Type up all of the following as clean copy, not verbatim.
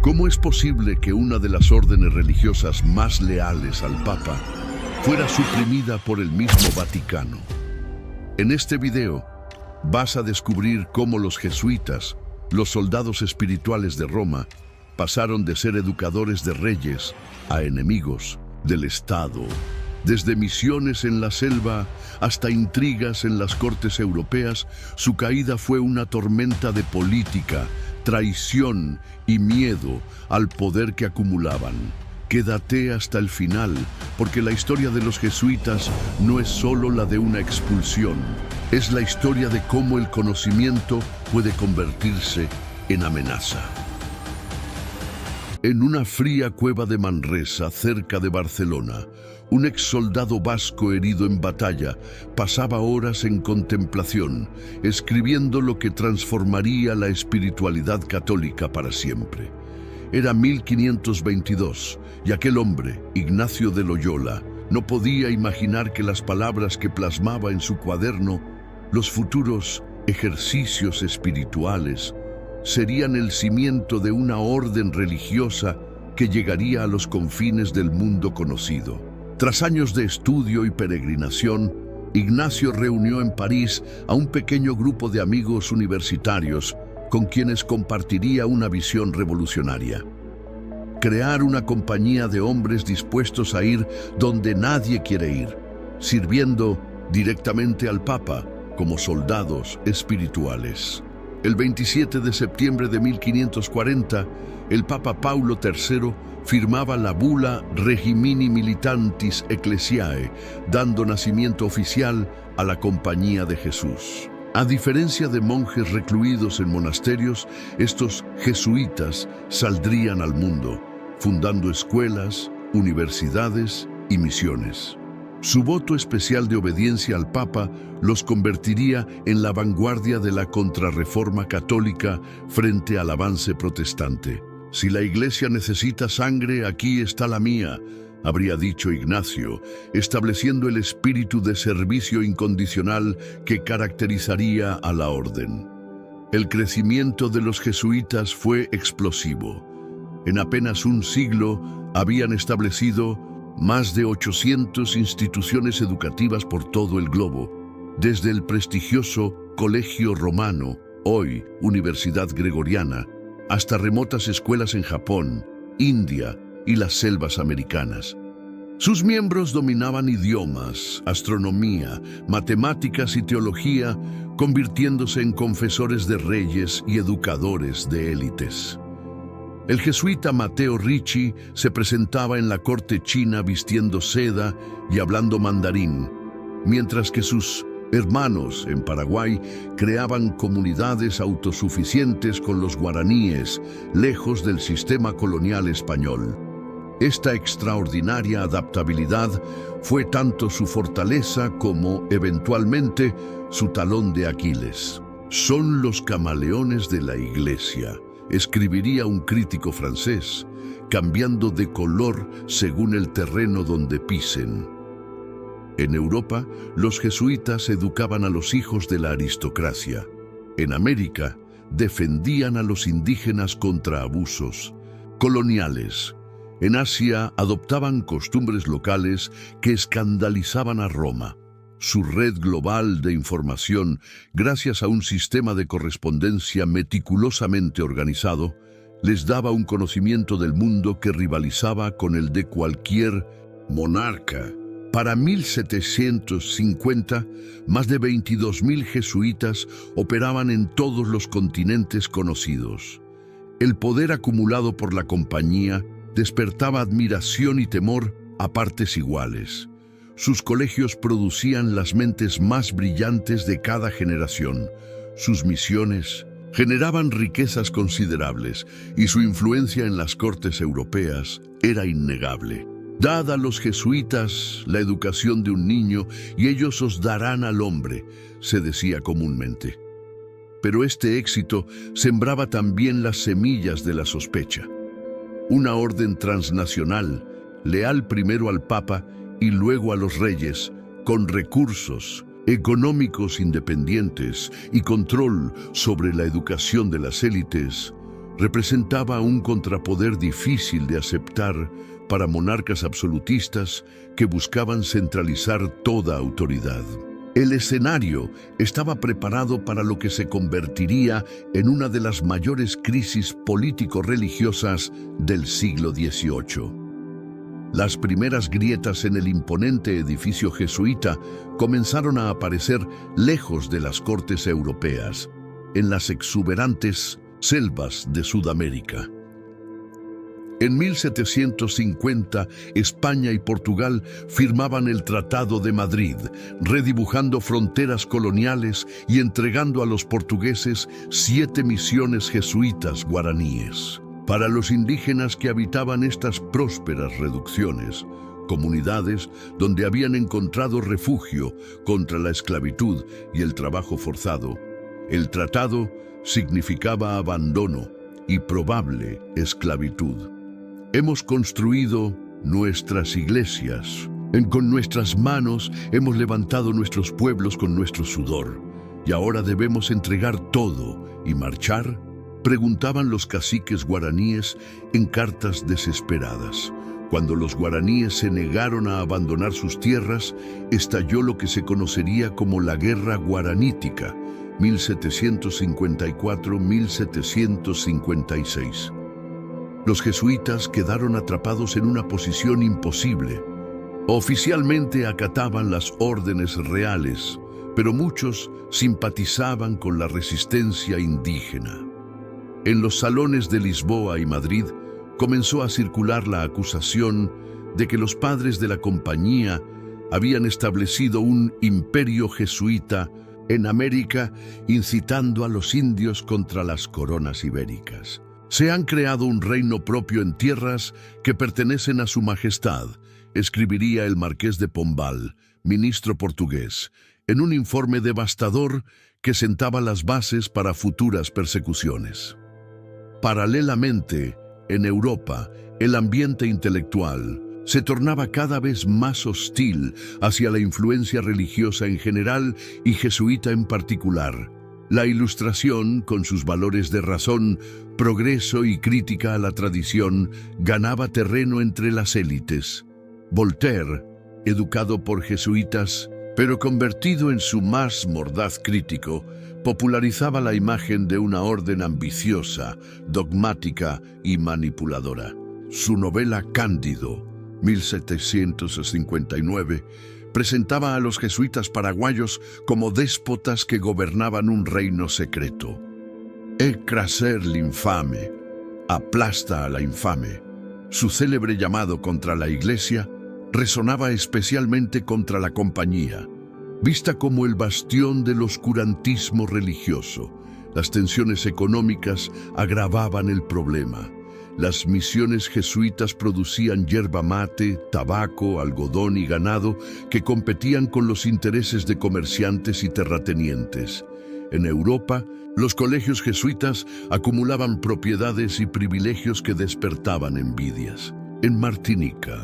¿Cómo es posible que una de las órdenes religiosas más leales al Papa fuera suprimida por el mismo Vaticano? En este video vas a descubrir cómo los jesuitas, los soldados espirituales de Roma, pasaron de ser educadores de reyes a enemigos del Estado. Desde misiones en la selva hasta intrigas en las cortes europeas, su caída fue una tormenta de política, traición y miedo al poder que acumulaban. Quédate hasta el final, porque la historia de los jesuitas no es solo la de una expulsión, es la historia de cómo el conocimiento puede convertirse en amenaza. En una fría cueva de Manresa, cerca de Barcelona, un exsoldado vasco herido en batalla pasaba horas en contemplación, escribiendo lo que transformaría la espiritualidad católica para siempre. Era 1522 y aquel hombre, Ignacio de Loyola, no podía imaginar que las palabras que plasmaba en su cuaderno, los futuros ejercicios espirituales, serían el cimiento de una orden religiosa que llegaría a los confines del mundo conocido. Tras años de estudio y peregrinación, Ignacio reunió en París a un pequeño grupo de amigos universitarios con quienes compartiría una visión revolucionaria. Crear una compañía de hombres dispuestos a ir donde nadie quiere ir, sirviendo directamente al Papa como soldados espirituales. El 27 de septiembre de 1540, el Papa Paulo III firmaba la bula Regimini Militantis Ecclesiae, dando nacimiento oficial a la Compañía de Jesús. A diferencia de monjes recluidos en monasterios, estos jesuitas saldrían al mundo, fundando escuelas, universidades y misiones. Su voto especial de obediencia al Papa los convertiría en la vanguardia de la contrarreforma católica frente al avance protestante. Si la Iglesia necesita sangre, aquí está la mía, habría dicho Ignacio, estableciendo el espíritu de servicio incondicional que caracterizaría a la orden. El crecimiento de los jesuitas fue explosivo. En apenas un siglo habían establecido más de 800 instituciones educativas por todo el globo, desde el prestigioso Colegio Romano, hoy Universidad Gregoriana, hasta remotas escuelas en Japón, India y las selvas americanas. Sus miembros dominaban idiomas, astronomía, matemáticas y teología, convirtiéndose en confesores de reyes y educadores de élites. El jesuita Matteo Ricci se presentaba en la corte china vistiendo seda y hablando mandarín, mientras que sus hermanos en Paraguay creaban comunidades autosuficientes con los guaraníes, lejos del sistema colonial español. Esta extraordinaria adaptabilidad fue tanto su fortaleza como, eventualmente, su talón de Aquiles. Son los camaleones de la Iglesia, escribiría un crítico francés, cambiando de color según el terreno donde pisen. En Europa, los jesuitas educaban a los hijos de la aristocracia. En América, defendían a los indígenas contra abusos coloniales. En Asia, adoptaban costumbres locales que escandalizaban a Roma. Su red global de información, gracias a un sistema de correspondencia meticulosamente organizado, les daba un conocimiento del mundo que rivalizaba con el de cualquier monarca. Para 1750, más de 22.000 jesuitas operaban en todos los continentes conocidos. El poder acumulado por la compañía despertaba admiración y temor a partes iguales. Sus colegios producían las mentes más brillantes de cada generación. Sus misiones generaban riquezas considerables y su influencia en las cortes europeas era innegable. Dad a los jesuitas la educación de un niño y ellos os darán al hombre, se decía comúnmente. Pero este éxito sembraba también las semillas de la sospecha. Una orden transnacional, leal primero al Papa y luego a los reyes, con recursos económicos independientes y control sobre la educación de las élites, representaba un contrapoder difícil de aceptar para monarcas absolutistas que buscaban centralizar toda autoridad. El escenario estaba preparado para lo que se convertiría en una de las mayores crisis político-religiosas del siglo XVIII. Las primeras grietas en el imponente edificio jesuita comenzaron a aparecer lejos de las cortes europeas, en las exuberantes selvas de Sudamérica. En 1750, España y Portugal firmaban el Tratado de Madrid, redibujando fronteras coloniales y entregando a los portugueses 7 misiones jesuitas guaraníes. Para los indígenas que habitaban estas prósperas reducciones, comunidades donde habían encontrado refugio contra la esclavitud y el trabajo forzado, el tratado significaba abandono y probable esclavitud. Hemos construido nuestras iglesias. Con nuestras manos hemos levantado nuestros pueblos con nuestro sudor. ¿Y ahora debemos entregar todo y marchar?, preguntaban los caciques guaraníes en cartas desesperadas. Cuando los guaraníes se negaron a abandonar sus tierras, estalló lo que se conocería como la Guerra Guaranítica, 1754-1756. Los jesuitas quedaron atrapados en una posición imposible. Oficialmente acataban las órdenes reales, pero muchos simpatizaban con la resistencia indígena. En los salones de Lisboa y Madrid comenzó a circular la acusación de que los padres de la compañía habían establecido un imperio jesuita en América, incitando a los indios contra las coronas ibéricas. Se han creado un reino propio en tierras que pertenecen a su majestad, escribiría el marqués de Pombal, ministro portugués, en un informe devastador que sentaba las bases para futuras persecuciones. Paralelamente, en Europa, el ambiente intelectual se tornaba cada vez más hostil hacia la influencia religiosa en general y jesuita en particular. La Ilustración, con sus valores de razón, progreso y crítica a la tradición, ganaba terreno entre las élites. Voltaire, educado por jesuitas, pero convertido en su más mordaz crítico, popularizaba la imagen de una orden ambiciosa, dogmática y manipuladora. Su novela Cándido, 1759, presentaba a los jesuitas paraguayos como déspotas que gobernaban un reino secreto. Écraser l'infame, aplasta a la infame. Su célebre llamado contra la Iglesia resonaba especialmente contra la Compañía, vista como el bastión del oscurantismo religioso. Las tensiones económicas agravaban el problema. Las misiones jesuitas producían yerba mate, tabaco, algodón y ganado que competían con los intereses de comerciantes y terratenientes. En Europa, los colegios jesuitas acumulaban propiedades y privilegios que despertaban envidias. En Martinica,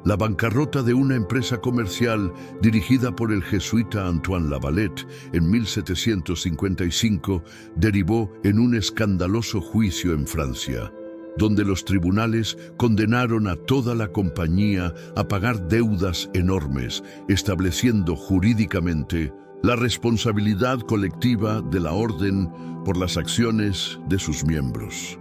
la bancarrota de una empresa comercial dirigida por el jesuita Antoine Lavalette en 1755 derivó en un escandaloso juicio en Francia, donde los tribunales condenaron a toda la compañía a pagar deudas enormes, estableciendo jurídicamente la responsabilidad colectiva de la orden por las acciones de sus miembros.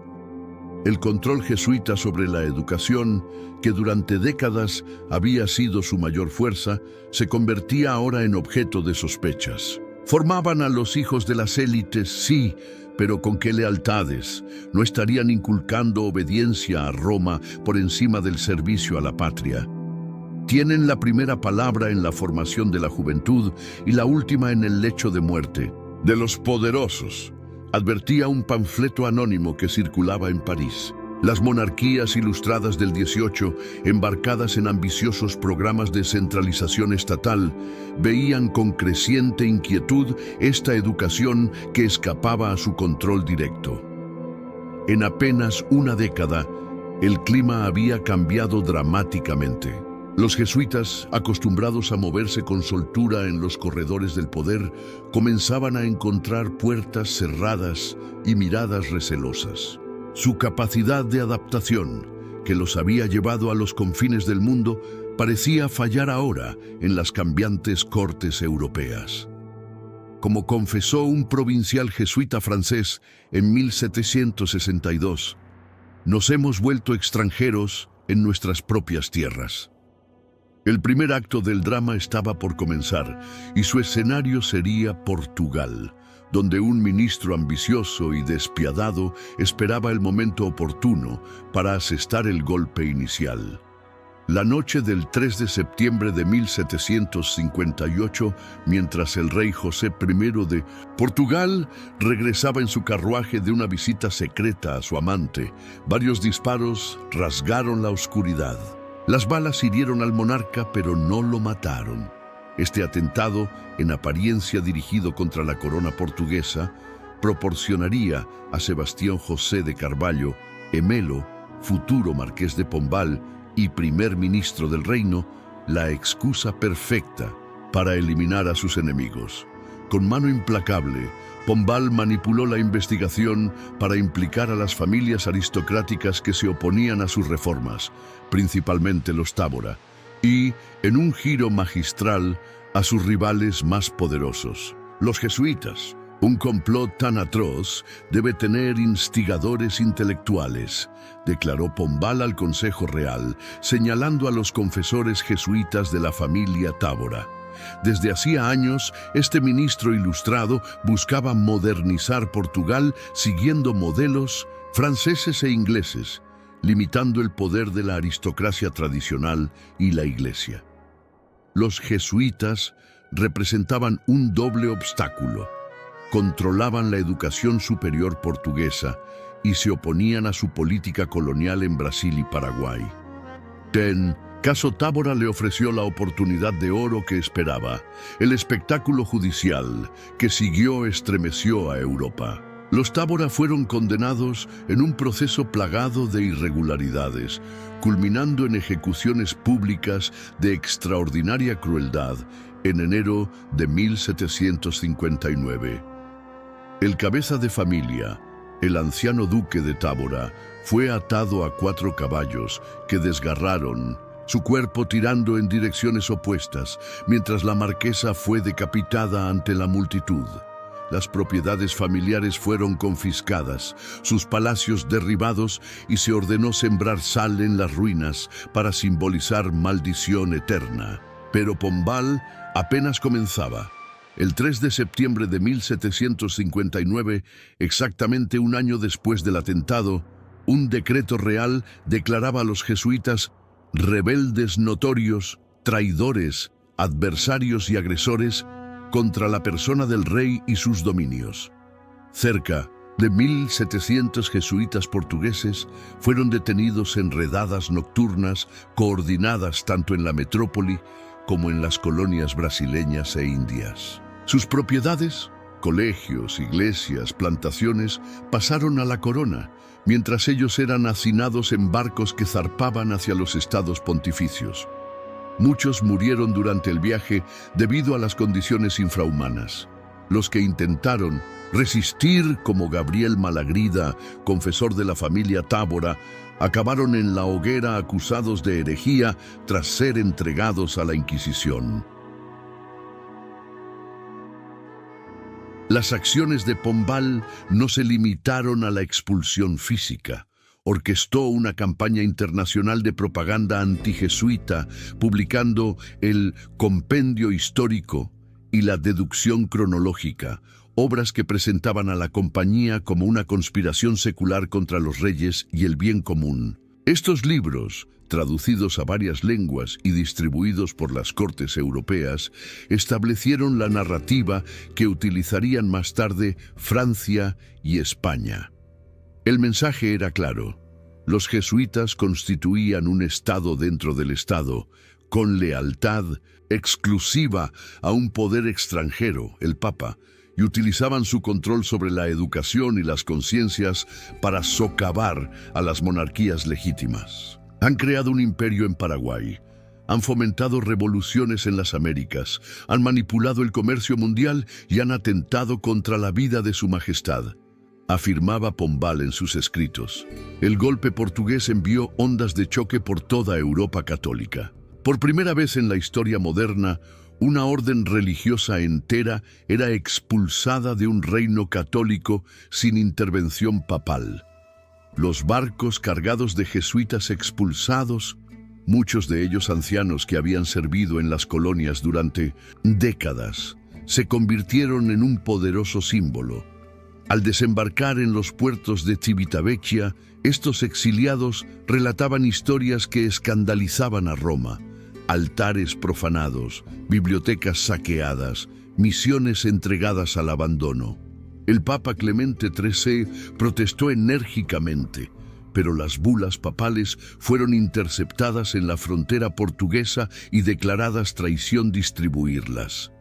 El control jesuita sobre la educación, que durante décadas había sido su mayor fuerza, se convertía ahora en objeto de sospechas. Formaban a los hijos de las élites, sí, pero ¿con qué lealtades? No estarían inculcando obediencia a Roma por encima del servicio a la patria. Tienen la primera palabra en la formación de la juventud y la última en el lecho de muerte. De los poderosos, advertía un panfleto anónimo que circulaba en París. Las monarquías ilustradas del XVIII, embarcadas en ambiciosos programas de centralización estatal, veían con creciente inquietud esta educación que escapaba a su control directo. En apenas una década, el clima había cambiado dramáticamente. Los jesuitas, acostumbrados a moverse con soltura en los corredores del poder, comenzaban a encontrar puertas cerradas y miradas recelosas. Su capacidad de adaptación, que los había llevado a los confines del mundo, parecía fallar ahora en las cambiantes cortes europeas. Como confesó un provincial jesuita francés en 1762, nos hemos vuelto extranjeros en nuestras propias tierras. El primer acto del drama estaba por comenzar y su escenario sería Portugal, donde un ministro ambicioso y despiadado esperaba el momento oportuno para asestar el golpe inicial. La noche del 3 de septiembre de 1758, mientras el rey José I de Portugal regresaba en su carruaje de una visita secreta a su amante, varios disparos rasgaron la oscuridad. Las balas hirieron al monarca, pero no lo mataron. Este atentado, en apariencia dirigido contra la corona portuguesa, proporcionaría a Sebastián José de Carvalho e Melo, futuro marqués de Pombal y primer ministro del reino, la excusa perfecta para eliminar a sus enemigos. Con mano implacable, Pombal manipuló la investigación para implicar a las familias aristocráticas que se oponían a sus reformas, principalmente los Tábora, y, en un giro magistral, a sus rivales más poderosos, los jesuitas. Un complot tan atroz debe tener instigadores intelectuales, declaró Pombal al Consejo Real, señalando a los confesores jesuitas de la familia Tábora. Desde hacía años, este ministro ilustrado buscaba modernizar Portugal siguiendo modelos franceses e ingleses, limitando el poder de la aristocracia tradicional y la Iglesia. Los jesuitas representaban un doble obstáculo. Controlaban la educación superior portuguesa y se oponían a su política colonial en Brasil y Paraguay. Caso Tábora le ofreció la oportunidad de oro que esperaba. El espectáculo judicial que siguió estremeció a Europa. Los Tábora fueron condenados en un proceso plagado de irregularidades, culminando en ejecuciones públicas de extraordinaria crueldad en enero de 1759. El cabeza de familia, el anciano duque de Tábora, fue atado a 4 caballos que desgarraron su cuerpo tirando en direcciones opuestas, mientras la marquesa fue decapitada ante la multitud. Las propiedades familiares fueron confiscadas, sus palacios derribados y se ordenó sembrar sal en las ruinas para simbolizar maldición eterna. Pero Pombal apenas comenzaba. El 3 de septiembre de 1759, exactamente un año después del atentado, un decreto real declaraba a los jesuitas rebeldes notorios, traidores, adversarios y agresores contra la persona del rey y sus dominios. Cerca de 1.700 jesuitas portugueses fueron detenidos en redadas nocturnas coordinadas tanto en la metrópoli como en las colonias brasileñas e indias. Sus propiedades, colegios, iglesias, plantaciones, pasaron a la corona, mientras ellos eran hacinados en barcos que zarpaban hacia los estados pontificios. Muchos murieron durante el viaje debido a las condiciones infrahumanas. Los que intentaron resistir, como Gabriel Malagrida, confesor de la familia Tábora, acabaron en la hoguera acusados de herejía tras ser entregados a la Inquisición. Las acciones de Pombal no se limitaron a la expulsión física. Orquestó una campaña internacional de propaganda antijesuita, publicando el Compendio Histórico y la Deducción Cronológica, obras que presentaban a la compañía como una conspiración secular contra los reyes y el bien común. Estos libros, traducidos a varias lenguas y distribuidos por las cortes europeas, establecieron la narrativa que utilizarían más tarde Francia y España. El mensaje era claro. Los jesuitas constituían un Estado dentro del Estado, con lealtad exclusiva a un poder extranjero, el Papa, y utilizaban su control sobre la educación y las conciencias para socavar a las monarquías legítimas. Han creado un imperio en Paraguay, han fomentado revoluciones en las Américas, han manipulado el comercio mundial y han atentado contra la vida de su majestad. afirmaba Pombal en sus escritos. El golpe portugués envió ondas de choque por toda Europa católica. Por primera vez en la historia moderna, una orden religiosa entera era expulsada de un reino católico sin intervención papal. Los barcos cargados de jesuitas expulsados, muchos de ellos ancianos que habían servido en las colonias durante décadas, se convirtieron en un poderoso símbolo. Al desembarcar en los puertos de Civitavecchia, estos exiliados relataban historias que escandalizaban a Roma. Altares profanados, bibliotecas saqueadas, misiones entregadas al abandono. El Papa Clemente XIII protestó enérgicamente, pero las bulas papales fueron interceptadas en la frontera portuguesa y declaradas traición distribuirlas.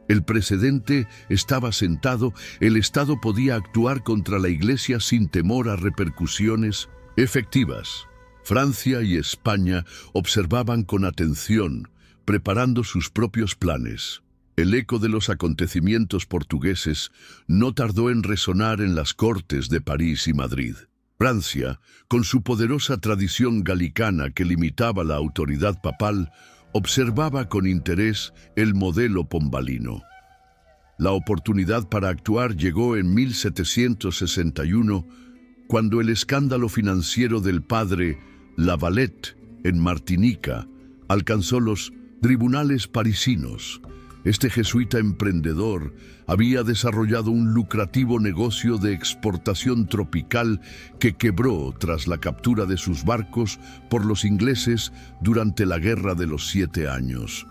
El precedente estaba sentado, el Estado podía actuar contra la Iglesia sin temor a repercusiones efectivas. Francia y España observaban con atención, preparando sus propios planes. El eco de los acontecimientos portugueses no tardó en resonar en las cortes de París y Madrid. Francia, con su poderosa tradición galicana que limitaba la autoridad papal, observaba con interés el modelo pombalino. La oportunidad para actuar llegó en 1761, cuando el escándalo financiero del padre Lavalette en Martinica alcanzó los tribunales parisinos. Este jesuita emprendedor había desarrollado un lucrativo negocio de exportación tropical que quebró tras la captura de sus barcos por los ingleses durante la Guerra de los 7 Años.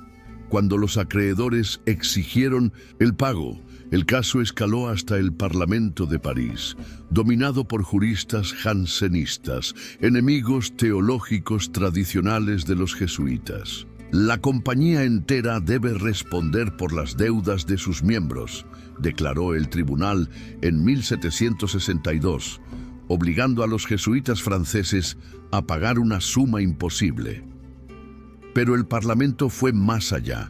Cuando los acreedores exigieron el pago, el caso escaló hasta el Parlamento de París, dominado por juristas jansenistas, enemigos teológicos tradicionales de los jesuitas. La compañía entera debe responder por las deudas de sus miembros, declaró el tribunal en 1762, obligando a los jesuitas franceses a pagar una suma imposible. Pero el Parlamento fue más allá.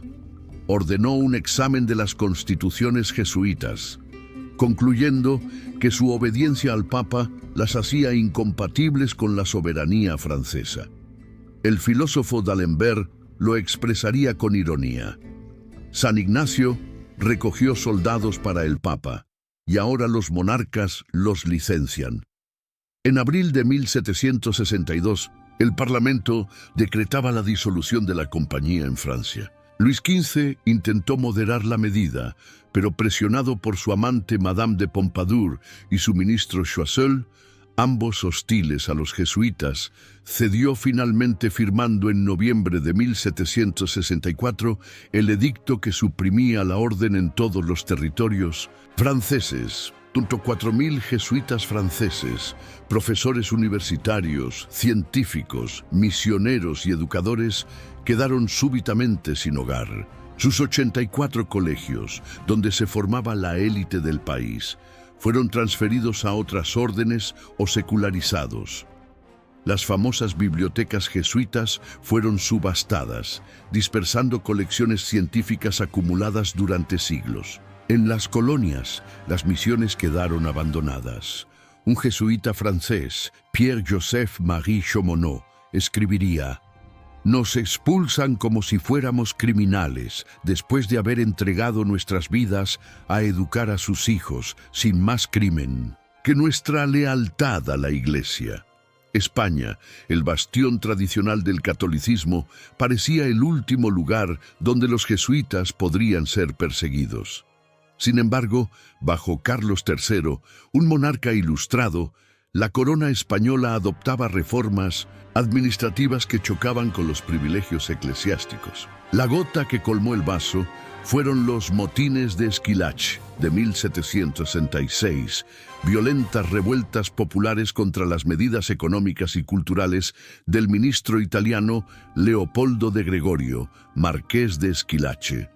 Ordenó un examen de las constituciones jesuitas, concluyendo que su obediencia al Papa las hacía incompatibles con la soberanía francesa. El filósofo D'Alembert lo expresaría con ironía. San Ignacio recogió soldados para el Papa, y ahora los monarcas los licencian. En abril de 1762, el Parlamento decretaba la disolución de la compañía en Francia. Luis XV intentó moderar la medida, pero presionado por su amante Madame de Pompadour y su ministro Choiseul, ambos hostiles a los jesuitas, cedió finalmente firmando en noviembre de 1764 el edicto que suprimía la orden en todos los territorios franceses. 4.000 jesuitas franceses, profesores universitarios, científicos, misioneros y educadores quedaron súbitamente sin hogar. Sus 84 colegios, donde se formaba la élite del país, fueron transferidos a otras órdenes o secularizados. Las famosas bibliotecas jesuitas fueron subastadas, dispersando colecciones científicas acumuladas durante siglos. En las colonias, las misiones quedaron abandonadas. Un jesuita francés, Pierre-Joseph Marie Chaumonot, escribiría: «Nos expulsan como si fuéramos criminales, después de haber entregado nuestras vidas a educar a sus hijos, sin más crimen que nuestra lealtad a la Iglesia». España, el bastión tradicional del catolicismo, parecía el último lugar donde los jesuitas podrían ser perseguidos. Sin embargo, bajo Carlos III, un monarca ilustrado, la corona española adoptaba reformas administrativas que chocaban con los privilegios eclesiásticos. La gota que colmó el vaso fueron los motines de Esquilache de 1766, violentas revueltas populares contra las medidas económicas y culturales del ministro italiano Leopoldo de Gregorio, marqués de Esquilache.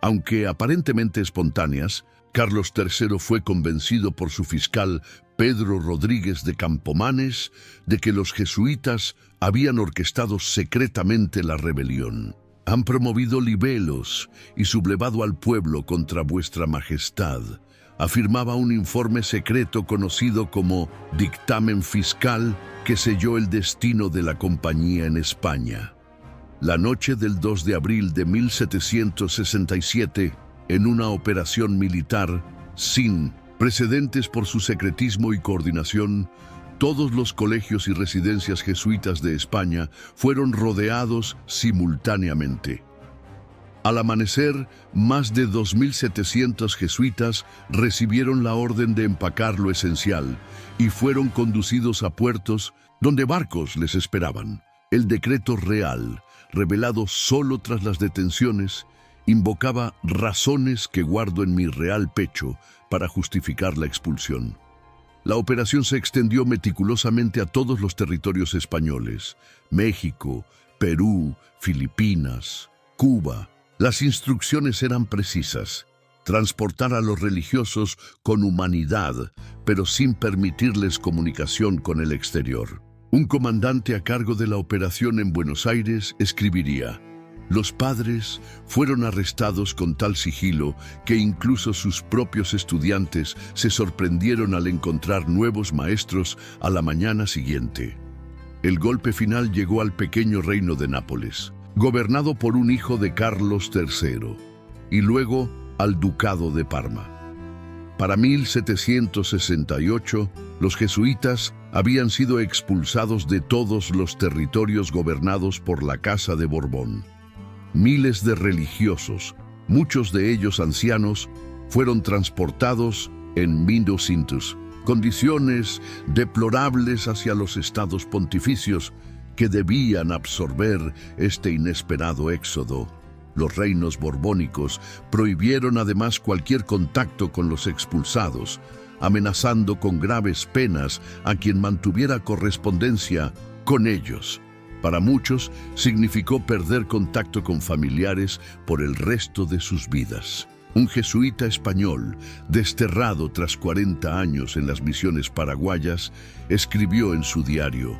Aunque aparentemente espontáneas, Carlos III fue convencido por su fiscal Pedro Rodríguez de Campomanes de que los jesuitas habían orquestado secretamente la rebelión. «Han promovido libelos y sublevado al pueblo contra vuestra majestad», afirmaba un informe secreto conocido como dictamen fiscal que selló el destino de la compañía en España. La noche del 2 de abril de 1767, en una operación militar sin precedentes por su secretismo y coordinación, todos los colegios y residencias jesuitas de España fueron rodeados simultáneamente. Al amanecer, más de 2.700 jesuitas recibieron la orden de empacar lo esencial y fueron conducidos a puertos donde barcos les esperaban. El decreto real, revelado solo tras las detenciones, invocaba razones que guardo en mi real pecho para justificar la expulsión. La operación se extendió meticulosamente a todos los territorios españoles: México, Perú, Filipinas, Cuba. Las instrucciones eran precisas: transportar a los religiosos con humanidad, pero sin permitirles comunicación con el exterior. Un comandante a cargo de la operación en Buenos Aires escribiría: los padres fueron arrestados con tal sigilo que incluso sus propios estudiantes se sorprendieron al encontrar nuevos maestros a la mañana siguiente. El golpe final llegó al pequeño reino de Nápoles, gobernado por un hijo de Carlos III, y luego al Ducado de Parma. Para 1768, los jesuitas habían sido expulsados de todos los territorios gobernados por la Casa de Borbón. Miles de religiosos, muchos de ellos ancianos, fueron transportados en 1200, condiciones deplorables hacia los estados pontificios que debían absorber este inesperado éxodo. Los reinos borbónicos prohibieron además cualquier contacto con los expulsados, amenazando con graves penas a quien mantuviera correspondencia con ellos. Para muchos, significó perder contacto con familiares por el resto de sus vidas. Un jesuita español, desterrado tras 40 años en las misiones paraguayas, escribió en su diario: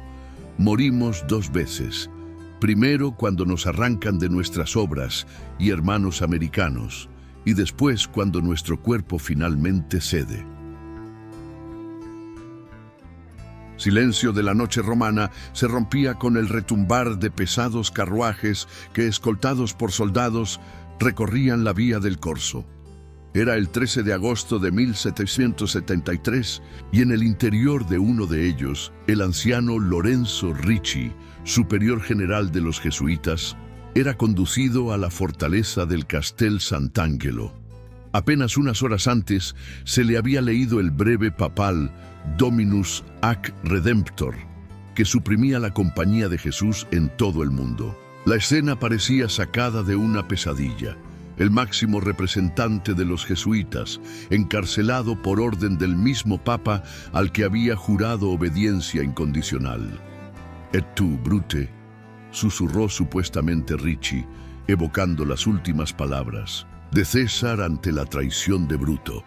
«Morimos 2 veces. Primero cuando nos arrancan de nuestras obras y hermanos americanos, y después cuando nuestro cuerpo finalmente cede». Silencio de la noche romana se rompía con el retumbar de pesados carruajes que, escoltados por soldados, recorrían la vía del Corso. Era el 13 de agosto de 1773 y en el interior de uno de ellos, el anciano Lorenzo Ricci, superior general de los jesuitas, era conducido a la fortaleza del Castel Sant'Angelo. Apenas unas horas antes se le había leído el breve papal Dominus ac Redemptor, que suprimía la compañía de Jesús en todo el mundo. La escena parecía sacada de una pesadilla. El máximo representante de los jesuitas, encarcelado por orden del mismo Papa al que había jurado obediencia incondicional. «Et tu, Brute», susurró supuestamente Ricci, evocando las últimas palabras de César ante la traición de Bruto.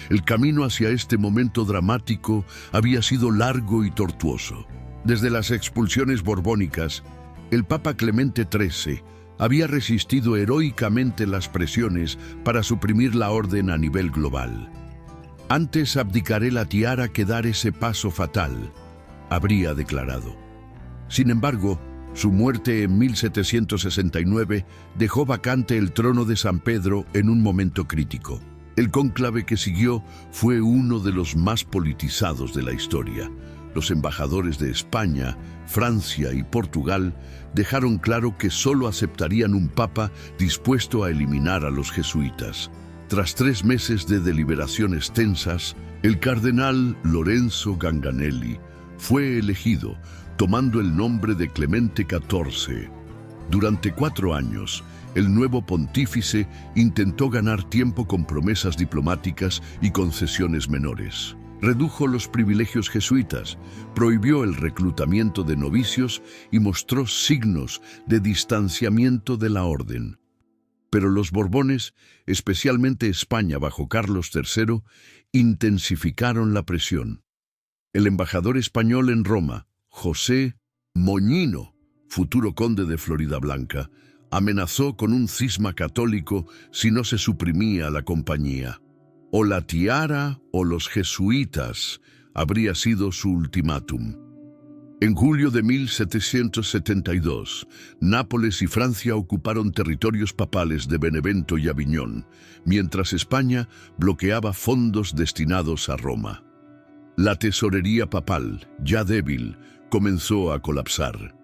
El camino hacia este momento dramático había sido largo y tortuoso. Desde las expulsiones borbónicas, el Papa Clemente XIII había resistido heroicamente las presiones para suprimir la orden a nivel global. «Antes abdicaré la tiara que dar ese paso fatal», habría declarado. Sin embargo, su muerte en 1769 dejó vacante el trono de San Pedro en un momento crítico. El cónclave que siguió fue uno de los más politizados de la historia. Los embajadores de España, Francia y Portugal dejaron claro que solo aceptarían un papa dispuesto a eliminar a los jesuitas. Tras 3 meses de deliberaciones tensas, el cardenal Lorenzo Ganganelli fue elegido, tomando el nombre de Clemente XIV. Durante 4 años, el nuevo pontífice intentó ganar tiempo con promesas diplomáticas y concesiones menores. Redujo los privilegios jesuitas, prohibió el reclutamiento de novicios y mostró signos de distanciamiento de la orden. Pero los Borbones, especialmente España bajo Carlos III, intensificaron la presión. El embajador español en Roma, José Moñino, futuro conde de Floridablanca, amenazó con un cisma católico si no se suprimía la compañía. o la tiara o los jesuitas habría sido su ultimátum. En julio de 1772, Nápoles y Francia ocuparon territorios papales de Benevento y Aviñón, mientras España bloqueaba fondos destinados a Roma. La tesorería papal, ya débil, comenzó a colapsar.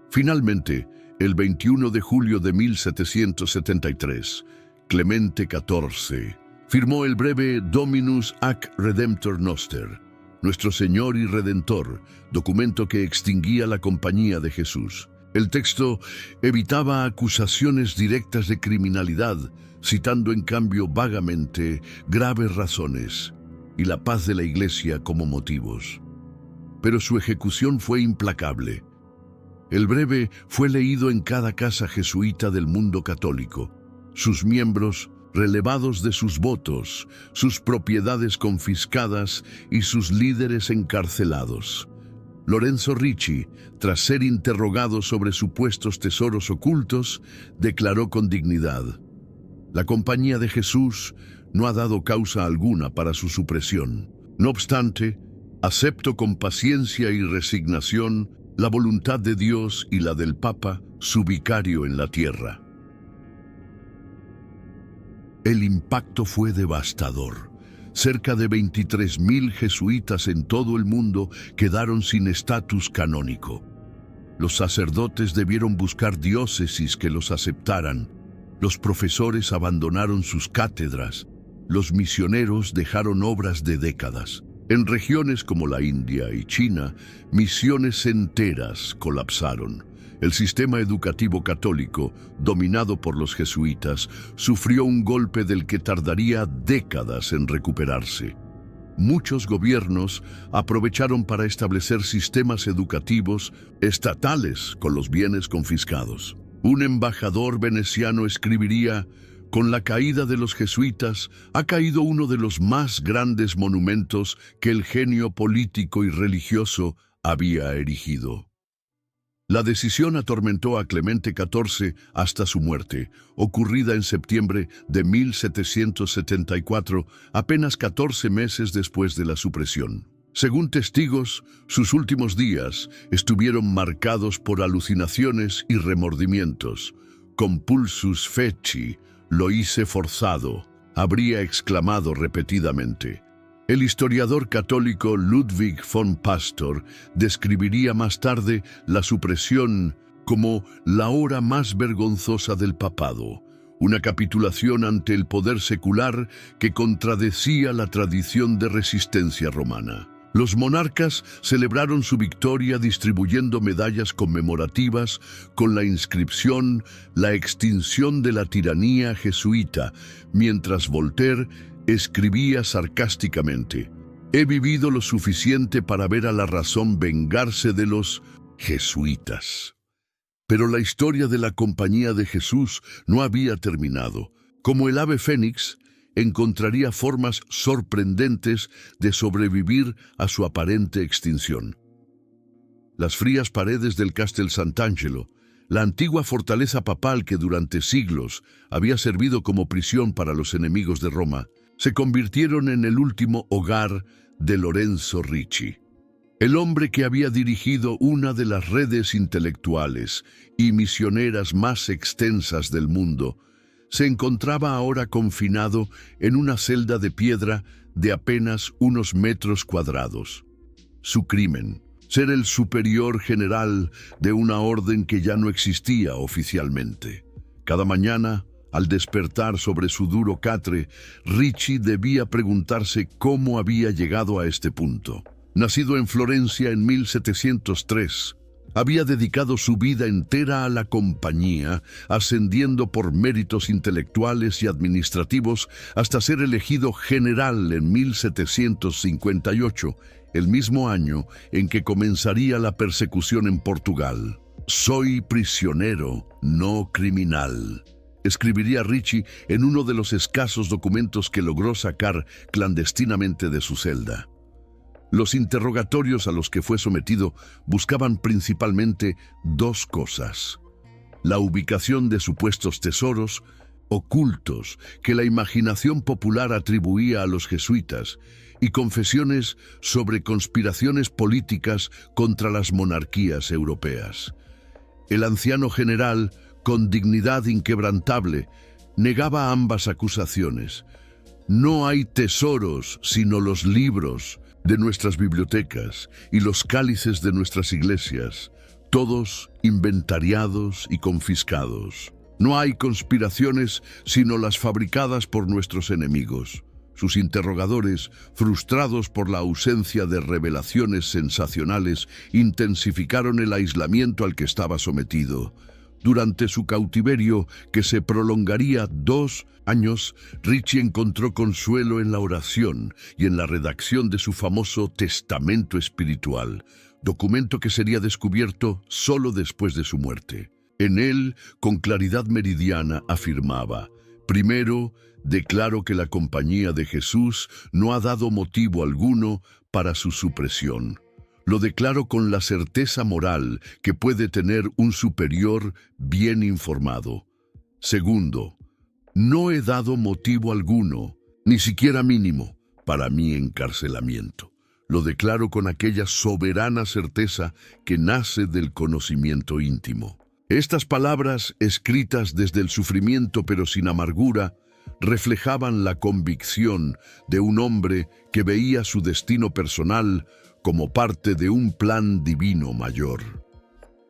Finalmente, el 21 de julio de 1773, Clemente XIV firmó el breve Dominus ac Redemptor Noster, Nuestro Señor y Redentor, documento que extinguía la Compañía de Jesús. El texto evitaba acusaciones directas de criminalidad, citando en cambio vagamente graves razones y la paz de la Iglesia como motivos. Pero su ejecución fue implacable. El breve fue leído en cada casa jesuita del mundo católico. Sus miembros, relevados de sus votos, sus propiedades confiscadas y sus líderes encarcelados. Lorenzo Ricci, tras ser interrogado sobre supuestos tesoros ocultos, declaró con dignidad: «La Compañía de Jesús no ha dado causa alguna para su supresión. No obstante, acepto con paciencia y resignación la voluntad de Dios y la del Papa, su vicario en la tierra». El impacto fue devastador. Cerca de 23.000 jesuitas en todo el mundo quedaron sin estatus canónico. Los sacerdotes debieron buscar diócesis que los aceptaran. Los profesores abandonaron sus cátedras. Los misioneros dejaron obras de décadas. En regiones como la India y China, misiones enteras colapsaron. El sistema educativo católico, dominado por los jesuitas, sufrió un golpe del que tardaría décadas en recuperarse. Muchos gobiernos aprovecharon para establecer sistemas educativos estatales con los bienes confiscados. Un embajador veneciano escribiría: «Con la caída de los jesuitas ha caído uno de los más grandes monumentos que el genio político y religioso había erigido». La decisión atormentó a Clemente XIV hasta su muerte, ocurrida en septiembre de 1774, apenas 14 meses después de la supresión. Según testigos, sus últimos días estuvieron marcados por alucinaciones y remordimientos. «Compulsus feci, lo hice forzado», habría exclamado repetidamente. El historiador católico Ludwig von Pastor describiría más tarde la supresión como la hora más vergonzosa del papado, una capitulación ante el poder secular que contradecía la tradición de resistencia romana. Los monarcas celebraron su victoria distribuyendo medallas conmemorativas con la inscripción «La extinción de la tiranía jesuita», mientras Voltaire escribía sarcásticamente: «He vivido lo suficiente para ver a la razón vengarse de los jesuitas». Pero la historia de la Compañía de Jesús no había terminado. Como el ave fénix, encontraría formas sorprendentes de sobrevivir a su aparente extinción. Las frías paredes del Castel Sant'Angelo, la antigua fortaleza papal que durante siglos había servido como prisión para los enemigos de Roma, se convirtieron en el último hogar de Lorenzo Ricci. El hombre que había dirigido una de las redes intelectuales y misioneras más extensas del mundo, se encontraba ahora confinado en una celda de piedra de apenas unos metros cuadrados. Su crimen: ser el superior general de una orden que ya no existía oficialmente. Cada mañana, al despertar sobre su duro catre, Ricci debía preguntarse cómo había llegado a este punto. Nacido en Florencia en 1703, había dedicado su vida entera a la Compañía, ascendiendo por méritos intelectuales y administrativos hasta ser elegido general en 1758, el mismo año en que comenzaría la persecución en Portugal. «Soy prisionero, no criminal», escribiría Ricci en uno de los escasos documentos que logró sacar clandestinamente de su celda. Los interrogatorios a los que fue sometido buscaban principalmente dos cosas: la ubicación de supuestos tesoros ocultos que la imaginación popular atribuía a los jesuitas y confesiones sobre conspiraciones políticas contra las monarquías europeas. El anciano general, con dignidad inquebrantable, negaba ambas acusaciones. No hay tesoros sino los libros de nuestras bibliotecas y los cálices de nuestras iglesias, todos inventariados y confiscados. No hay conspiraciones sino las fabricadas por nuestros enemigos. Sus interrogadores, frustrados por la ausencia de revelaciones sensacionales, intensificaron el aislamiento al que estaba sometido. Durante su cautiverio, que se prolongaría 2 años, Ricci encontró consuelo en la oración y en la redacción de su famoso Testamento Espiritual, documento que sería descubierto solo después de su muerte. En él, con claridad meridiana, afirmaba: primero, declaro que la Compañía de Jesús no ha dado motivo alguno para su supresión. Lo declaro con la certeza moral que puede tener un superior bien informado. Segundo, no he dado motivo alguno, ni siquiera mínimo, para mi encarcelamiento. Lo declaro con aquella soberana certeza que nace del conocimiento íntimo. Estas palabras, escritas desde el sufrimiento pero sin amargura, reflejaban la convicción de un hombre que veía su destino personal como parte de un plan divino mayor.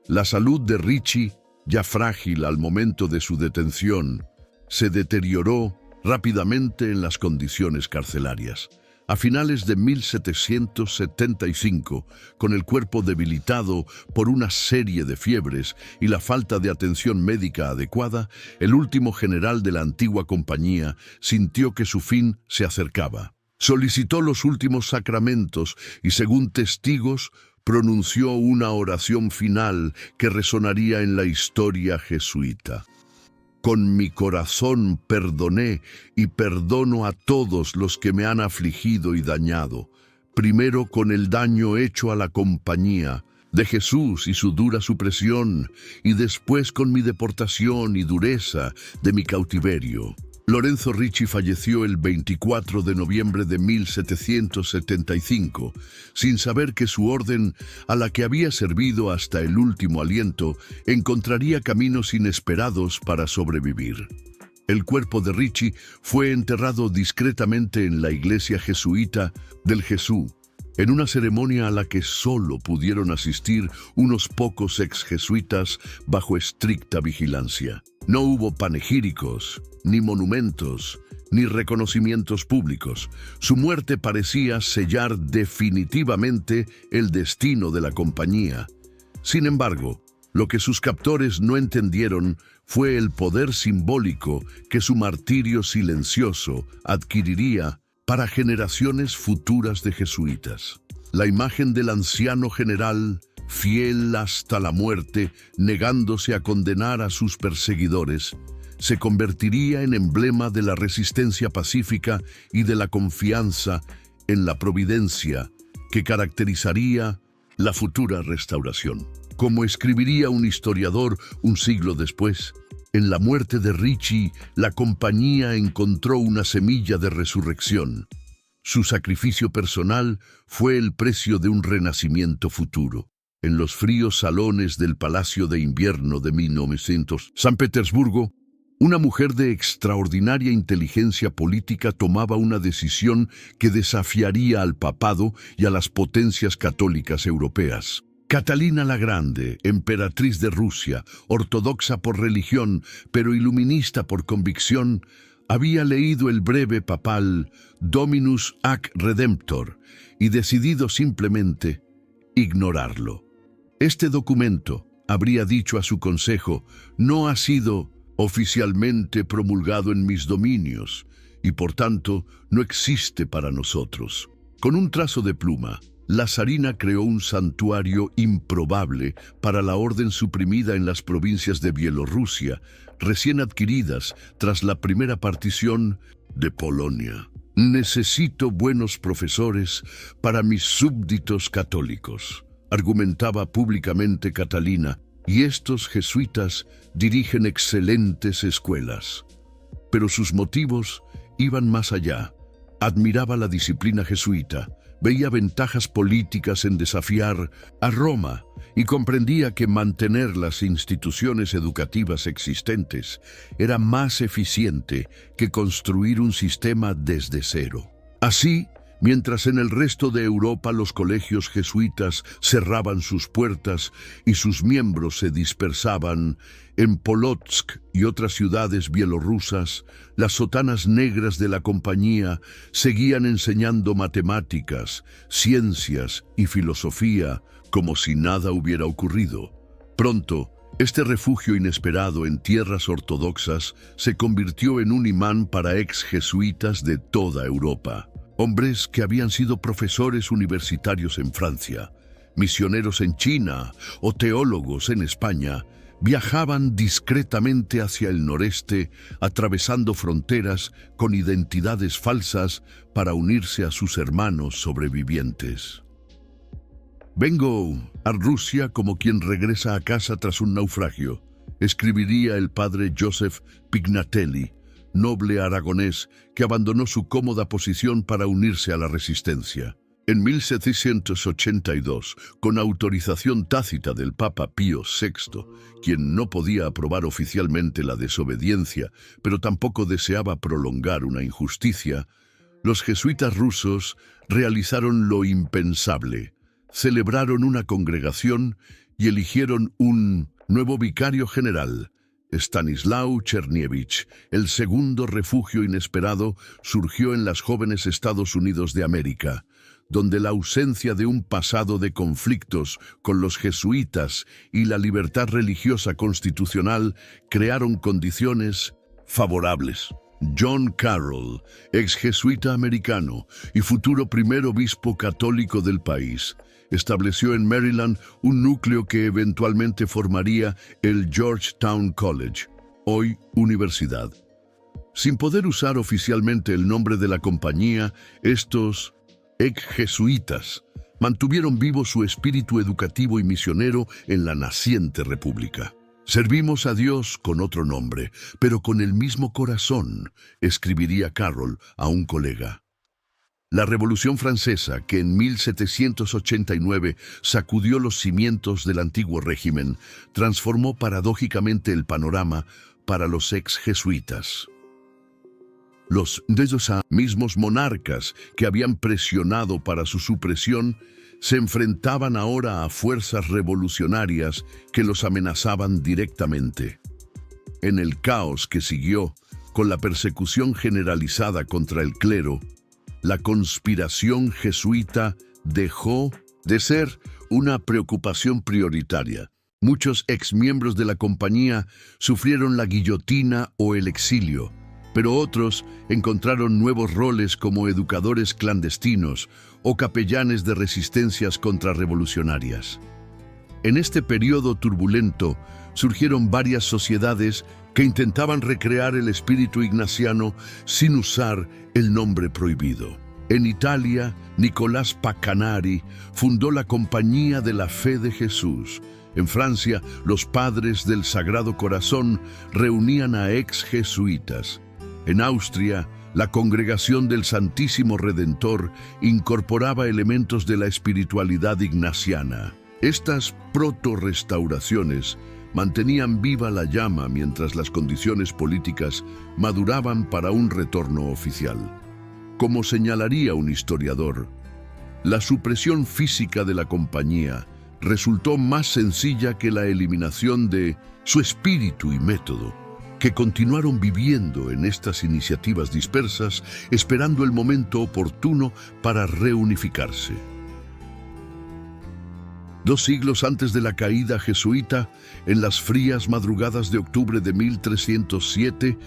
La salud de Ricci, ya frágil al momento de su detención, se deterioró rápidamente en las condiciones carcelarias. A finales de 1775, con el cuerpo debilitado por una serie de fiebres y la falta de atención médica adecuada, el último general de la antigua compañía sintió que su fin se acercaba. Solicitó los últimos sacramentos y, según testigos, pronunció una oración final que resonaría en la historia jesuita. Con mi corazón perdoné y perdono a todos los que me han afligido y dañado, primero con el daño hecho a la compañía de Jesús y su dura supresión, y después con mi deportación y dureza de mi cautiverio. Lorenzo Ricci falleció el 24 de noviembre de 1775, sin saber que su orden, a la que había servido hasta el último aliento, encontraría caminos inesperados para sobrevivir. El cuerpo de Ricci fue enterrado discretamente en la iglesia jesuita del Jesús, en una ceremonia a la que solo pudieron asistir unos pocos ex-jesuitas bajo estricta vigilancia. No hubo panegíricos, ni monumentos, ni reconocimientos públicos. Su muerte parecía sellar definitivamente el destino de la compañía. Sin embargo, lo que sus captores no entendieron fue el poder simbólico que su martirio silencioso adquiriría para generaciones futuras de jesuitas. La imagen del anciano general, fiel hasta la muerte, negándose a condenar a sus perseguidores, se convertiría en emblema de la resistencia pacífica y de la confianza en la providencia que caracterizaría la futura restauración. Como escribiría un historiador un siglo después, en la muerte de Ricci, la compañía encontró una semilla de resurrección. Su sacrificio personal fue el precio de un renacimiento futuro. En los fríos salones del Palacio de Invierno de 1900, San Petersburgo, una mujer de extraordinaria inteligencia política tomaba una decisión que desafiaría al papado y a las potencias católicas europeas. Catalina la Grande, emperatriz de Rusia, ortodoxa por religión, pero iluminista por convicción, había leído el breve papal Dominus ac Redemptor y decidido simplemente ignorarlo. Este documento, habría dicho a su consejo, no ha sido oficialmente promulgado en mis dominios y por tanto no existe para nosotros. Con un trazo de pluma, la zarina creó un santuario improbable para la orden suprimida en las provincias de Bielorrusia, recién adquiridas tras la primera partición de Polonia. Necesito buenos profesores para mis súbditos católicos, argumentaba públicamente Catalina, y estos jesuitas dirigen excelentes escuelas. Pero sus motivos iban más allá. Admiraba la disciplina jesuita, veía ventajas políticas en desafiar a Roma y comprendía que mantener las instituciones educativas existentes era más eficiente que construir un sistema desde cero. Así, mientras en el resto de Europa los colegios jesuitas cerraban sus puertas y sus miembros se dispersaban, en Polotsk y otras ciudades bielorrusas, las sotanas negras de la compañía seguían enseñando matemáticas, ciencias y filosofía como si nada hubiera ocurrido. Pronto, este refugio inesperado en tierras ortodoxas se convirtió en un imán para ex-jesuitas de toda Europa. Hombres que habían sido profesores universitarios en Francia, misioneros en China o teólogos en España, viajaban discretamente hacia el noreste, atravesando fronteras con identidades falsas para unirse a sus hermanos sobrevivientes. «Vengo a Rusia como quien regresa a casa tras un naufragio», escribiría el padre Joseph Pignatelli, noble aragonés que abandonó su cómoda posición para unirse a la resistencia. En 1782, con autorización tácita del Papa Pío VI, quien no podía aprobar oficialmente la desobediencia, pero tampoco deseaba prolongar una injusticia, los jesuitas rusos realizaron lo impensable. Celebraron una congregación y eligieron un nuevo vicario general, Stanislao Chernievich. El segundo refugio inesperado surgió en las jóvenes Estados Unidos de América, donde la ausencia de un pasado de conflictos con los jesuitas y la libertad religiosa constitucional crearon condiciones favorables. John Carroll, ex jesuita americano y futuro primer obispo católico del país, estableció en Maryland un núcleo que eventualmente formaría el Georgetown College, hoy universidad. Sin poder usar oficialmente el nombre de la compañía, estos ex-jesuitas mantuvieron vivo su espíritu educativo y misionero en la naciente república. «Servimos a Dios con otro nombre, pero con el mismo corazón», escribiría Carroll a un colega. La Revolución Francesa, que en 1789 sacudió los cimientos del antiguo régimen, transformó paradójicamente el panorama para los ex-jesuitas. Los mismos monarcas que habían presionado para su supresión se enfrentaban ahora a fuerzas revolucionarias que los amenazaban directamente. En el caos que siguió, con la persecución generalizada contra el clero, la conspiración jesuita dejó de ser una preocupación prioritaria. Muchos exmiembros de la compañía sufrieron la guillotina o el exilio, pero otros encontraron nuevos roles como educadores clandestinos o capellanes de resistencias contrarrevolucionarias. En este periodo turbulento surgieron varias sociedades que intentaban recrear el espíritu ignaciano sin usar el nombre prohibido. En Italia, Nicolás Pacanari fundó la Compañía de la Fe de Jesús. En Francia, los Padres del Sagrado Corazón reunían a ex-jesuitas. En Austria, la Congregación del Santísimo Redentor incorporaba elementos de la espiritualidad ignaciana. Estas proto-restauraciones mantenían viva la llama mientras las condiciones políticas maduraban para un retorno oficial. Como señalaría un historiador, la supresión física de la compañía resultó más sencilla que la eliminación de su espíritu y método, que continuaron viviendo en estas iniciativas dispersas, esperando el momento oportuno para reunificarse. 2 siglos antes de la caída jesuita, en las frías madrugadas de octubre de 1307,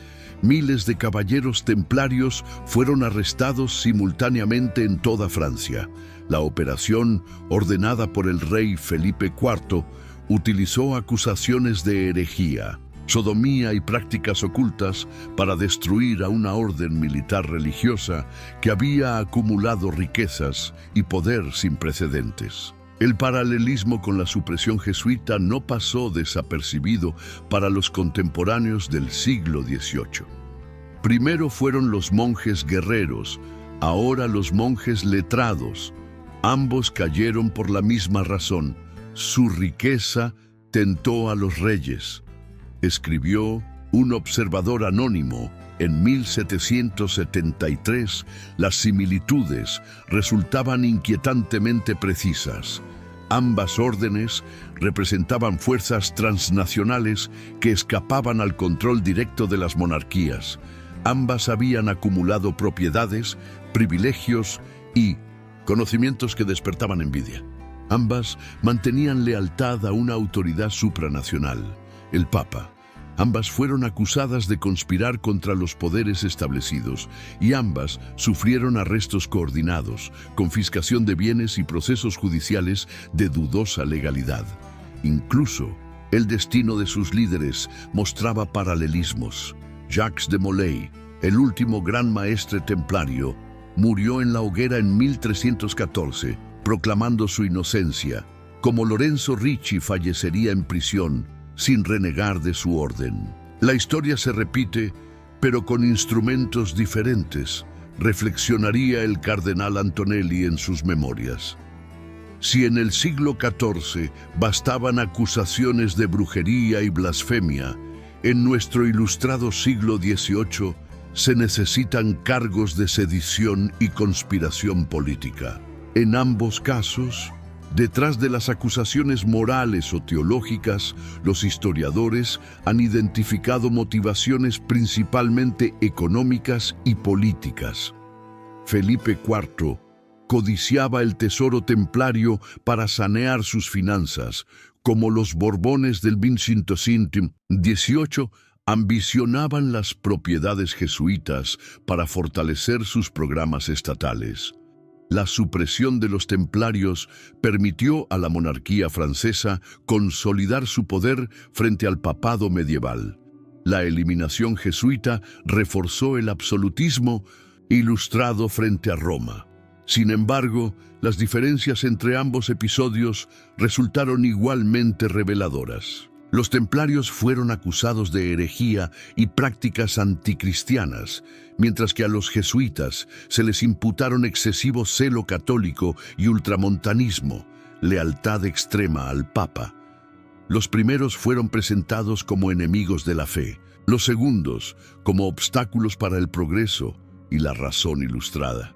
miles de caballeros templarios fueron arrestados simultáneamente en toda Francia. La operación, ordenada por el rey Felipe IV, utilizó acusaciones de herejía, sodomía y prácticas ocultas para destruir a una orden militar religiosa que había acumulado riquezas y poder sin precedentes. El paralelismo con la supresión jesuita no pasó desapercibido para los contemporáneos del siglo XVIII. Primero fueron los monjes guerreros, ahora los monjes letrados. Ambos cayeron por la misma razón: su riqueza tentó a los reyes. Escribió un observador anónimo en 1773, las similitudes resultaban inquietantemente precisas. Ambas órdenes representaban fuerzas transnacionales que escapaban al control directo de las monarquías. Ambas habían acumulado propiedades, privilegios y conocimientos que despertaban envidia. Ambas mantenían lealtad a una autoridad supranacional, el Papa. Ambas fueron acusadas de conspirar contra los poderes establecidos y ambas sufrieron arrestos coordinados, confiscación de bienes y procesos judiciales de dudosa legalidad. Incluso, el destino de sus líderes mostraba paralelismos. Jacques de Molay, el último gran maestre templario, murió en la hoguera en 1314, proclamando su inocencia, como Lorenzo Ricci fallecería en prisión, sin renegar de su orden. La historia se repite, pero con instrumentos diferentes, reflexionaría el cardenal Antonelli en sus memorias. Si en el siglo XIV bastaban acusaciones de brujería y blasfemia, en nuestro ilustrado siglo XVIII se necesitan cargos de sedición y conspiración política. En ambos casos, detrás de las acusaciones morales o teológicas, los historiadores han identificado motivaciones principalmente económicas y políticas. Felipe IV codiciaba el tesoro templario para sanear sus finanzas, como los Borbones del 1518 ambicionaban las propiedades jesuitas para fortalecer sus programas estatales. La supresión de los templarios permitió a la monarquía francesa consolidar su poder frente al papado medieval. La eliminación jesuita reforzó el absolutismo ilustrado frente a Roma. Sin embargo, las diferencias entre ambos episodios resultaron igualmente reveladoras. Los templarios fueron acusados de herejía y prácticas anticristianas, mientras que a los jesuitas se les imputaron excesivo celo católico y ultramontanismo, lealtad extrema al Papa. Los primeros fueron presentados como enemigos de la fe, los segundos como obstáculos para el progreso y la razón ilustrada.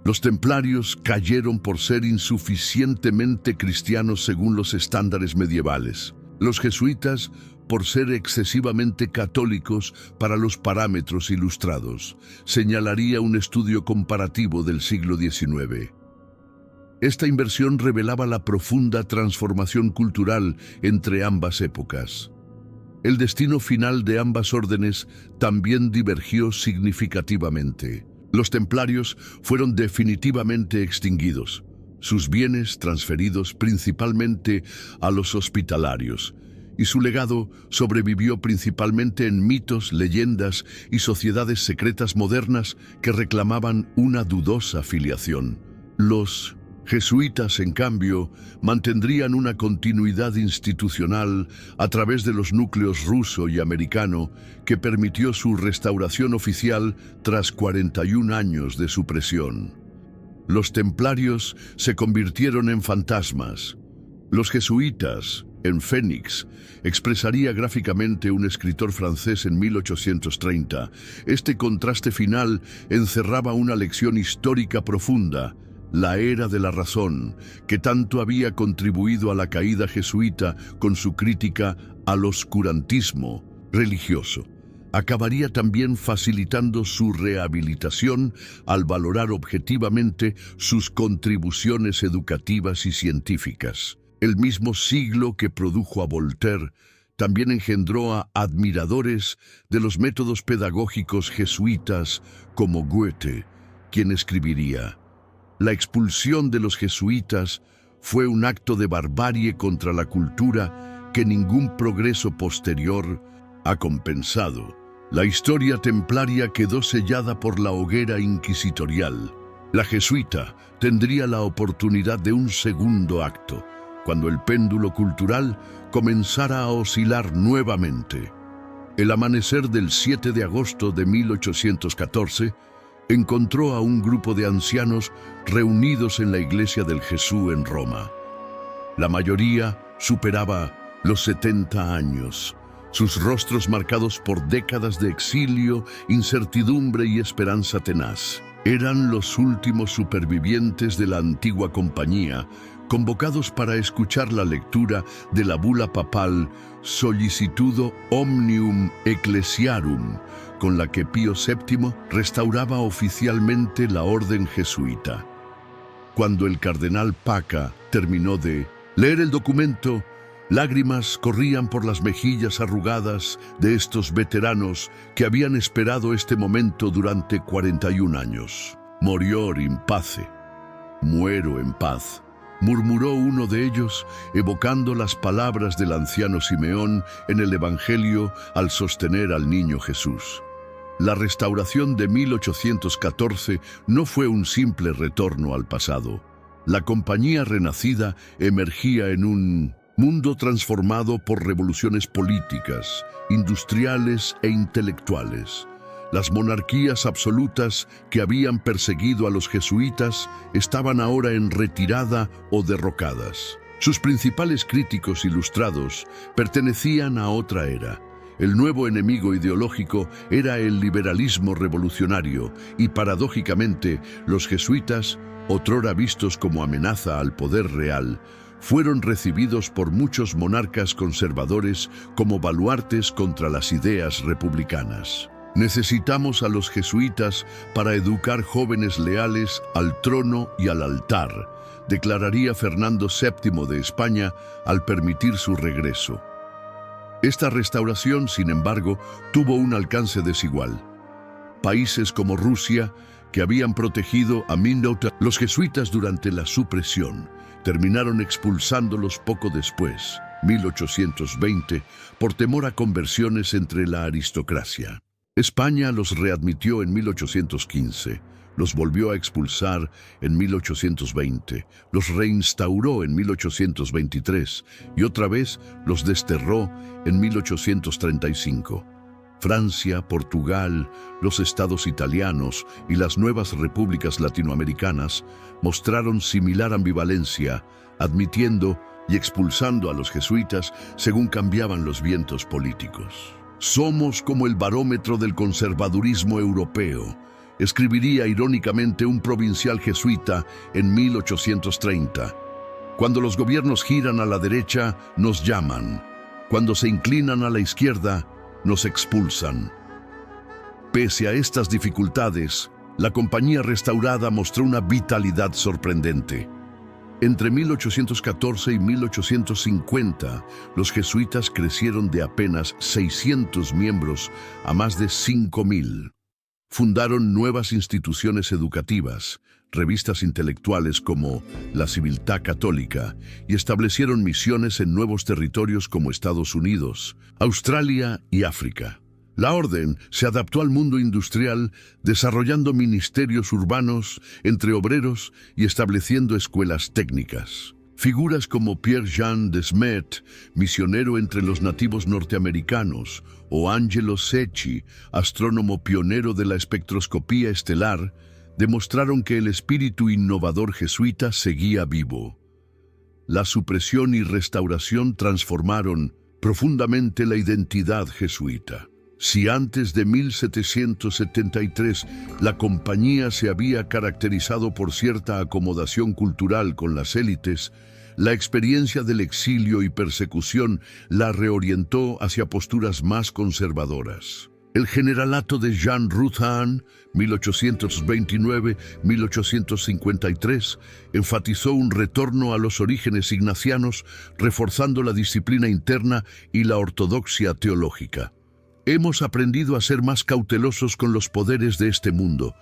Los templarios cayeron por ser insuficientemente cristianos según los estándares medievales. Los jesuitas por ser excesivamente católicos para los parámetros ilustrados, señalaría un estudio comparativo del siglo XIX. Esta inversión revelaba la profunda transformación cultural entre ambas épocas. El destino final de ambas órdenes también divergió significativamente. Los templarios fueron definitivamente extinguidos, sus bienes transferidos principalmente a los hospitalarios, y su legado sobrevivió principalmente en mitos, leyendas y sociedades secretas modernas que reclamaban una dudosa filiación. Los jesuitas, en cambio, mantendrían una continuidad institucional a través de los núcleos ruso y americano que permitió su restauración oficial tras 41 años de supresión. Los templarios se convirtieron en fantasmas. Los jesuitas, en Fénix, expresaría gráficamente un escritor francés en 1830. Este contraste final encerraba una lección histórica profunda, la era de la razón, que tanto había contribuido a la caída jesuita con su crítica al oscurantismo religioso. Acabaría también facilitando su rehabilitación al valorar objetivamente sus contribuciones educativas y científicas. El mismo siglo que produjo a Voltaire también engendró a admiradores de los métodos pedagógicos jesuitas como Goethe, quien escribiría: «La expulsión de los jesuitas fue un acto de barbarie contra la cultura que ningún progreso posterior ha compensado. La historia templaria quedó sellada por la hoguera inquisitorial. La jesuita tendría la oportunidad de un segundo acto, cuando el péndulo cultural comenzara a oscilar nuevamente». El amanecer del 7 de agosto de 1814 encontró a un grupo de ancianos reunidos en la iglesia del Jesús en Roma. La mayoría superaba los 70 años, sus rostros marcados por décadas de exilio, incertidumbre y esperanza tenaz. Eran los últimos supervivientes de la antigua compañía, convocados para escuchar la lectura de la bula papal Sollicitudo Omnium Ecclesiarum, con la que Pío VII restauraba oficialmente la orden jesuita. Cuando el cardenal Pacca terminó de leer el documento, lágrimas corrían por las mejillas arrugadas de estos veteranos que habían esperado este momento durante 41 años. Morior in pace, muero en paz, murmuró uno de ellos, evocando las palabras del anciano Simeón en el Evangelio al sostener al niño Jesús. La restauración de 1814 no fue un simple retorno al pasado. La compañía renacida emergía en un mundo transformado por revoluciones políticas, industriales e intelectuales. Las monarquías absolutas que habían perseguido a los jesuitas estaban ahora en retirada o derrocadas. Sus principales críticos ilustrados pertenecían a otra era. El nuevo enemigo ideológico era el liberalismo revolucionario y, paradójicamente, los jesuitas, otrora vistos como amenaza al poder real, fueron recibidos por muchos monarcas conservadores como baluartes contra las ideas republicanas. Necesitamos a los jesuitas para educar jóvenes leales al trono y al altar, declararía Fernando VII de España al permitir su regreso. Esta restauración, sin embargo, tuvo un alcance desigual. Países como Rusia, que habían protegido a los jesuitas durante la supresión, terminaron expulsándolos poco después, 1820, por temor a conversiones entre la aristocracia. España los readmitió en 1815, los volvió a expulsar en 1820, los reinstauró en 1823 y otra vez los desterró en 1835. Francia, Portugal, los estados italianos y las nuevas repúblicas latinoamericanas mostraron similar ambivalencia, admitiendo y expulsando a los jesuitas según cambiaban los vientos políticos. Somos como el barómetro del conservadurismo europeo, escribiría irónicamente un provincial jesuita en 1830. Cuando los gobiernos giran a la derecha, nos llaman. Cuando se inclinan a la izquierda, nos expulsan. Pese a estas dificultades, la compañía restaurada mostró una vitalidad sorprendente. Entre 1814 y 1850, los jesuitas crecieron de apenas 600 miembros a más de 5.000. Fundaron nuevas instituciones educativas, revistas intelectuales como La Civiltà Católica, y establecieron misiones en nuevos territorios como Estados Unidos, Australia y África. La orden se adaptó al mundo industrial, desarrollando ministerios urbanos entre obreros y estableciendo escuelas técnicas. Figuras como Pierre-Jean de Smet, misionero entre los nativos norteamericanos, o Angelo Secchi, astrónomo pionero de la espectroscopía estelar, demostraron que el espíritu innovador jesuita seguía vivo. La supresión y restauración transformaron profundamente la identidad jesuita. Si antes de 1773 la compañía se había caracterizado por cierta acomodación cultural con las élites, la experiencia del exilio y persecución la reorientó hacia posturas más conservadoras. El generalato de Jean Routhan, 1829-1853, enfatizó un retorno a los orígenes ignacianos, reforzando la disciplina interna y la ortodoxia teológica. Hemos aprendido a ser más cautelosos con los poderes de este mundo,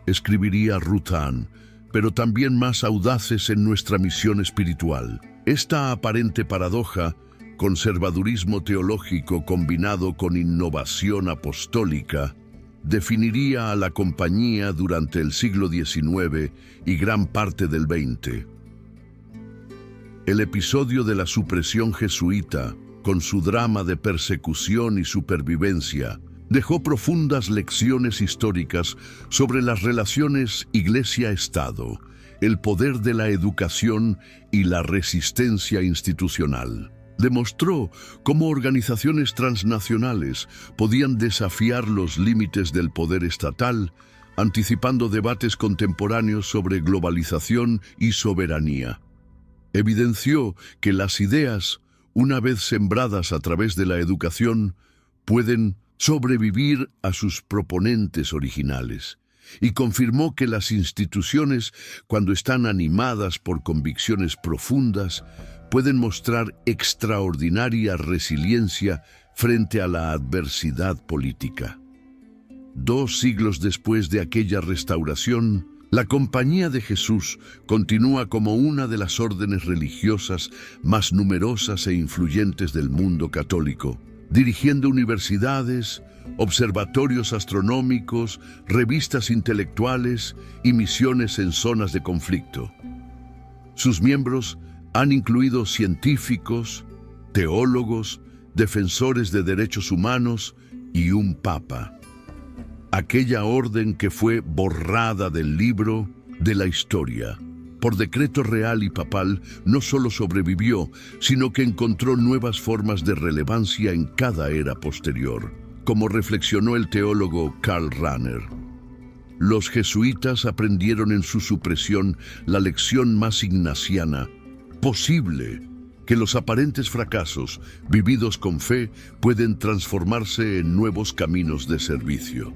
escribiría Routhan, pero también más audaces en nuestra misión espiritual. Esta aparente paradoja, conservadurismo teológico combinado con innovación apostólica, definiría a la compañía durante el siglo XIX y gran parte del XX. El episodio de la supresión jesuita con su drama de persecución y supervivencia, dejó profundas lecciones históricas sobre las relaciones Iglesia-Estado, el poder de la educación y la resistencia institucional. Demostró cómo organizaciones transnacionales podían desafiar los límites del poder estatal, anticipando debates contemporáneos sobre globalización y soberanía. Evidenció que las ideas, una vez sembradas a través de la educación, pueden sobrevivir a sus proponentes originales, y confirmó que las instituciones, cuando están animadas por convicciones profundas, pueden mostrar extraordinaria resiliencia frente a la adversidad política. 2 siglos después de aquella restauración, la Compañía de Jesús continúa como una de las órdenes religiosas más numerosas e influyentes del mundo católico, dirigiendo universidades, observatorios astronómicos, revistas intelectuales y misiones en zonas de conflicto. Sus miembros han incluido científicos, teólogos, defensores de derechos humanos y un papa. Aquella orden que fue borrada del libro de la historia por decreto real y papal no solo sobrevivió, sino que encontró nuevas formas de relevancia en cada era posterior, como reflexionó el teólogo Karl Rahner. Los jesuitas aprendieron en su supresión la lección más ignaciana posible, que los aparentes fracasos, vividos con fe, pueden transformarse en nuevos caminos de servicio.